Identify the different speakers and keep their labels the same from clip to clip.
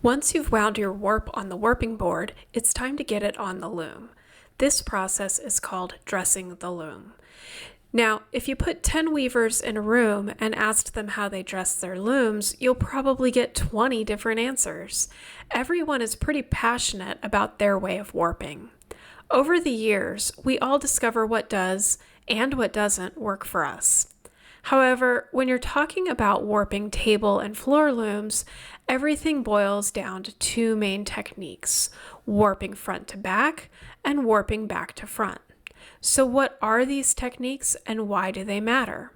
Speaker 1: Once you've wound your warp on the warping board, it's time to get it on the loom. This process is called dressing the loom. Now, if you put 10 weavers in a room and asked them how they dress their looms, you'll probably get 20 different answers. Everyone is pretty passionate about their way of warping. Over the years, we all discover what does and what doesn't work for us. However, when you're talking about warping table and floor looms, everything boils down to two main techniques: warping front to back and warping back to front. So what are these techniques and why do they matter?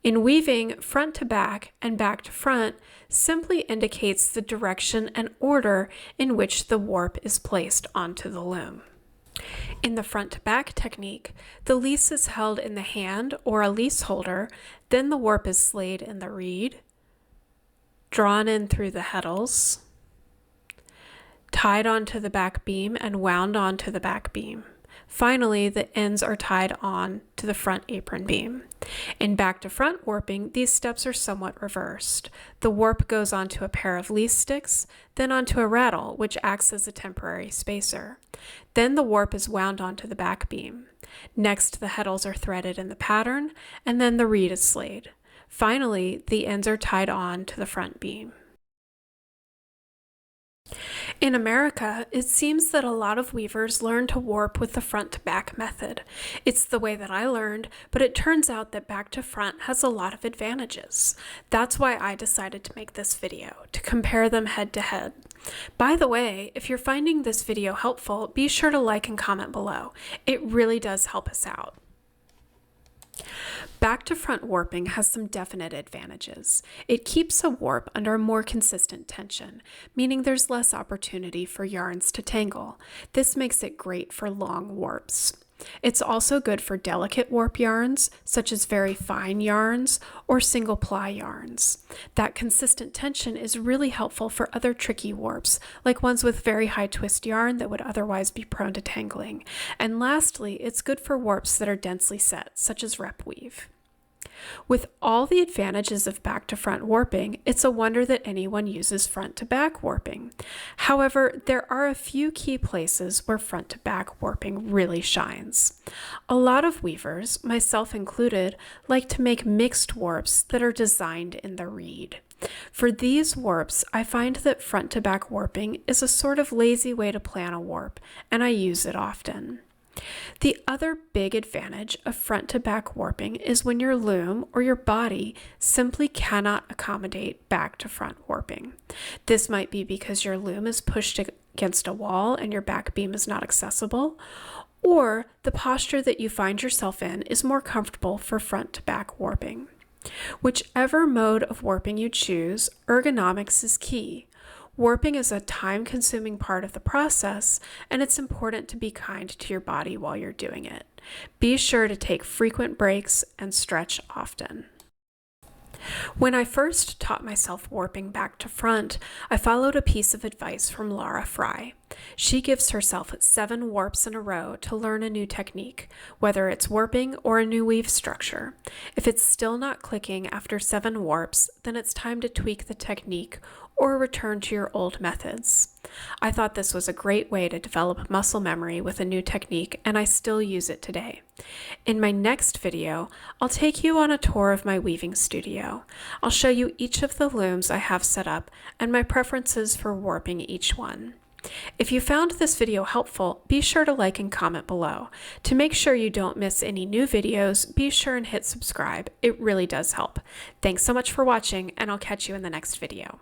Speaker 1: In weaving, front to back and back to front simply indicates the direction and order in which the warp is placed onto the loom. In the front to back technique, the lease is held in the hand or a lease holder, then the warp is slayed in the reed, drawn in through the heddles, tied onto the back beam and wound onto the back beam. Finally, the ends are tied on to the front apron beam. In back to front warping, these steps are somewhat reversed. The warp goes onto a pair of lease sticks, then onto a rattle, which acts as a temporary spacer. Then the warp is wound onto the back beam. Next, the heddles are threaded in the pattern, and then the reed is slayed. Finally, the ends are tied on to the front beam. In America, it seems that a lot of weavers learn to warp with the front to back method. It's the way that I learned, but it turns out that back to front has a lot of advantages. That's why I decided to make this video, to compare them head to head. By the way, if you're finding this video helpful, be sure to like and comment below. It really does help us out. Back to front warping has some definite advantages. It keeps a warp under a more consistent tension, meaning there's less opportunity for yarns to tangle. This makes it great for long warps. It's also good for delicate warp yarns, such as very fine yarns or single ply yarns. That consistent tension is really helpful for other tricky warps, like ones with very high twist yarn that would otherwise be prone to tangling. And lastly, it's good for warps that are densely set, such as rep weave. With all the advantages of back to front warping, it's a wonder that anyone uses front to back warping. However, there are a few key places where front to back warping really shines. A lot of weavers, myself included, like to make mixed warps that are designed in the reed. For these warps, I find that front to back warping is a sort of lazy way to plan a warp, and I use it often. The other big advantage of front to back warping is when your loom or your body simply cannot accommodate back to front warping. This might be because your loom is pushed against a wall and your back beam is not accessible, or the posture that you find yourself in is more comfortable for front to back warping. Whichever mode of warping you choose, ergonomics is key. Warping is a time-consuming part of the process, and it's important to be kind to your body while you're doing it. Be sure to take frequent breaks and stretch often. When I first taught myself warping back to front, I followed a piece of advice from Laura Fry. She gives herself 7 warps in a row to learn a new technique, whether it's warping or a new weave structure. If it's still not clicking after 7 warps, then it's time to tweak the technique or return to your old methods. I thought this was a great way to develop muscle memory with a new technique, and I still use it today. In my next video, I'll take you on a tour of my weaving studio. I'll show you each of the looms I have set up and my preferences for warping each one. If you found this video helpful, be sure to like and comment below. To make sure you don't miss any new videos, be sure and hit subscribe. It really does help. Thanks so much for watching, and I'll catch you in the next video.